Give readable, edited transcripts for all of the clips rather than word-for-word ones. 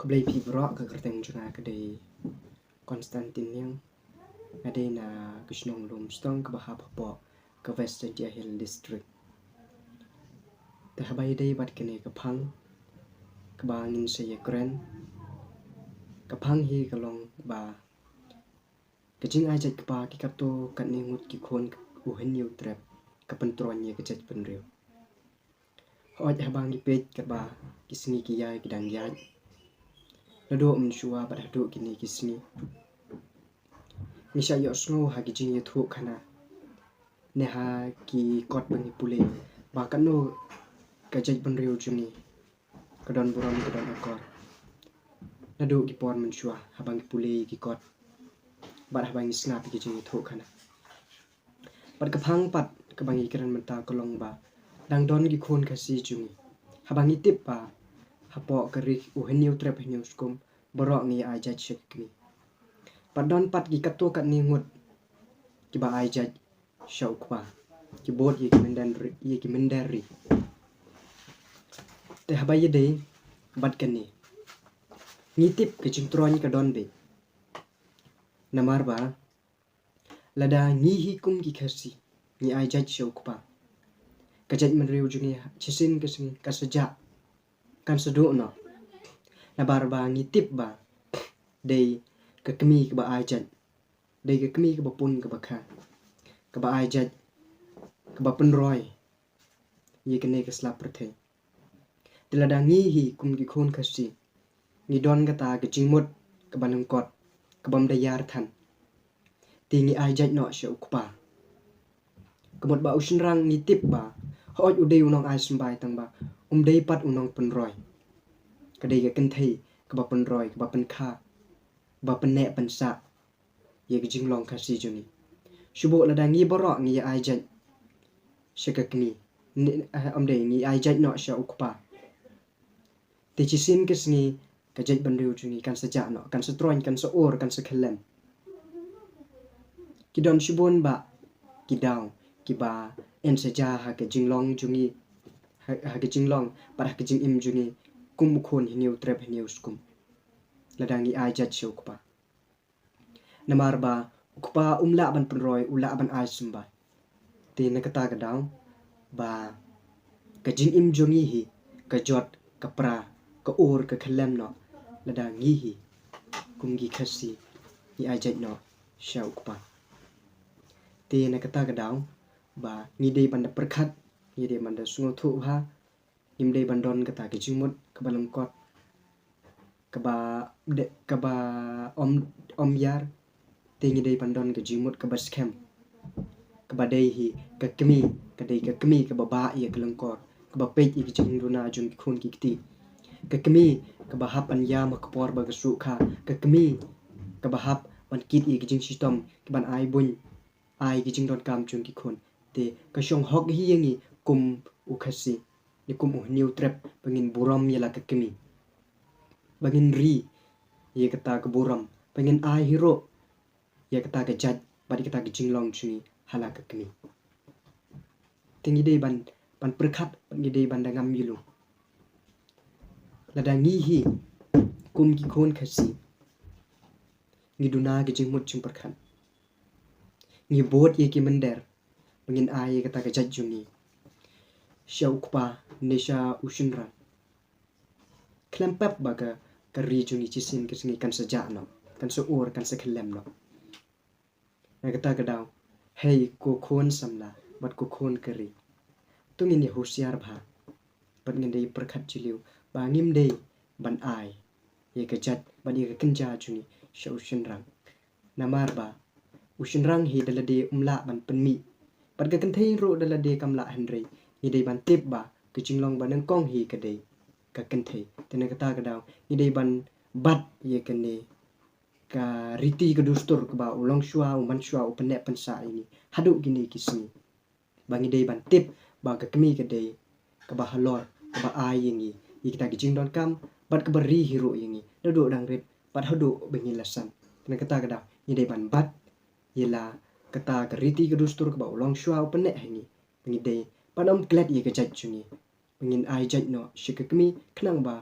Keblai pi bro ke kerteng juga kedai Constantin Niang ada na kisnong lum stong ke bahap po ke Western Hill District. Terhabai dai bat kene ke phang ke bangin saya keren ke phang hi kalong ba kejing ajat ke ba ki kapto kat ningut ki khon uhen yu trap ke pentron ye ke jat penriu. Hoj habang ki pet ke ba kisni ki yai ki dang yai. Nado mensua bat hadu kini kisni. Nisha yo snow ha ki jing yuthu khana. Neha ki kot bangi pule. Ba kanu ka jaj banriu jungi. Kadon buram kadon akor. Nado ki pon mensua habang ki pule ki kot. Bat habang ki snap ki jing yuthu khana. Bat kephang pat kebangi keran menta kolong ba. Dang don ki khon kasi jungi. Habang ki tip ba. Hapo kerik uheniu trap heniu skum. Borok ni ai jaj shek ni. Padon pat ki kapto kat ni ngut ki ba ai jaj shauk pa ki bot ye ki mendari te habai ye dei bat kan ni ngitip ke jingtron ka don be namar ba lada ngi hi kum ki khasi ni ai jaj shauk pa ka jaj men riu jungi chisin ke sing ka seja kan sedu no nabar ba ngitip ba dei ke kemi ke ba ai jaj dei ke kemi ke ba pun ke ba kha ke ba ai jaj ke ba penroy ye kene ke slap perthe tilada ngi hi kum ki khon khasi ni don ka ta ke jingmut ke banung kot ke bam da yar than tingi ai jaj no she ukpa kemot ba usin rang ni tip ba hoj udei unong ai sembai tang ba dei pat unong penroy ke dei ke kenthei ke ba penroy ke ba pen kha ba pen ne pen sa ye ke jinglong khasi juni shubo lada ngi borok ngi ai jaj shekakni dei ngi ai jaj no sha ukpa ti chisin kesni ka jaj banriu jungi kan seja no kan setroin kan seor kan sekhelem kidon shubon ba kidaw kiba en seja ha ke jinglong jungi ha ke jinglong para ke jing im jungi kum khon hiniu trap hiniu skum lada ngi ai jaj sha ukpa namar ba ukpa umla ban penroy ula ban ai sumba ti nakata gadaw ba ka jing im jungi hi ka jot ka pra ka or ka khelem no lada ngi hi kum gi khasi ni ai jaj no sha ukpa ti nakata gadaw ba ngi dei ban da perkhat ngi dei ban da sungo thu ha im dei ban don kata ke jingmut ka balang kot ka ba om yar tingi dei pandon ke jimut ke baskem ke badai hi ke kemi ke dei ke kemi ke baba ye ke lengkor ke ba pej ke jing runa jun khun ki kti ke kemi ke ba hap an ya ma ke por ba ke su kha ke kemi ke ba hap ban kit ye ke jing sistem ke ban ai bun ai ke jing don kam jun ki khun te ke shong hok hi yengi kum u khasi ni kum u new trap pengin buram ye la ke kemi bangin ri ye kata ke buram pengin ai hero ye kata ke jaj badi kata ke jinglong chuni hala ke kemi tingi dei ban perkhat ngi dei ban dangam yilu lada ngi hi kum ki khon khasi ngi duna ke jingmut chung perkhat ngi bot ye ki mender pengin ai ye kata ke jaj juni shaukpa nisha ushunra klempap baga kari jungi chisin kisngi kan seja no kan seor kan sekhelem no na kata kadaw hey ko khon samla bat ko khon kari tungin ni hosiar bha bat ngin dei perkhat chiliu ba ngim dei ban ai ye ka jat bat ye ka kenja juni shau shinrang namar ba ushinrang hi dalade umla ban penmi bat ka kenthei ro dalade kamla henry ni dei ban tip ba ke jinglong ban kong hi ka dei ka kenthei tena kata kadaw ni dei ban bat ye kene ka riti ke dustur ke ba ulong shua uman shua upene pensa ini hadu gini kisni bangi dei ban tip ba ka kemi ke dei ke ba halor ke ba ai yengi kita ke jing don kam bat ke beri hero yengi dodo dang rit bat hadu bengi lasan tena kata kadaw ni dei ban bat yela kata ke riti ke dustur ke ba ulong shua upene hengi bangi dei padam klet ye ke jaj juni pengin ai jaj no shikakmi khnang ba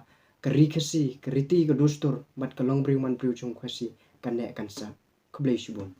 kari kasi, kariti ka dostor, bat kalong briu man briu chung khasi, kan ne kan sa. Kublai shibon.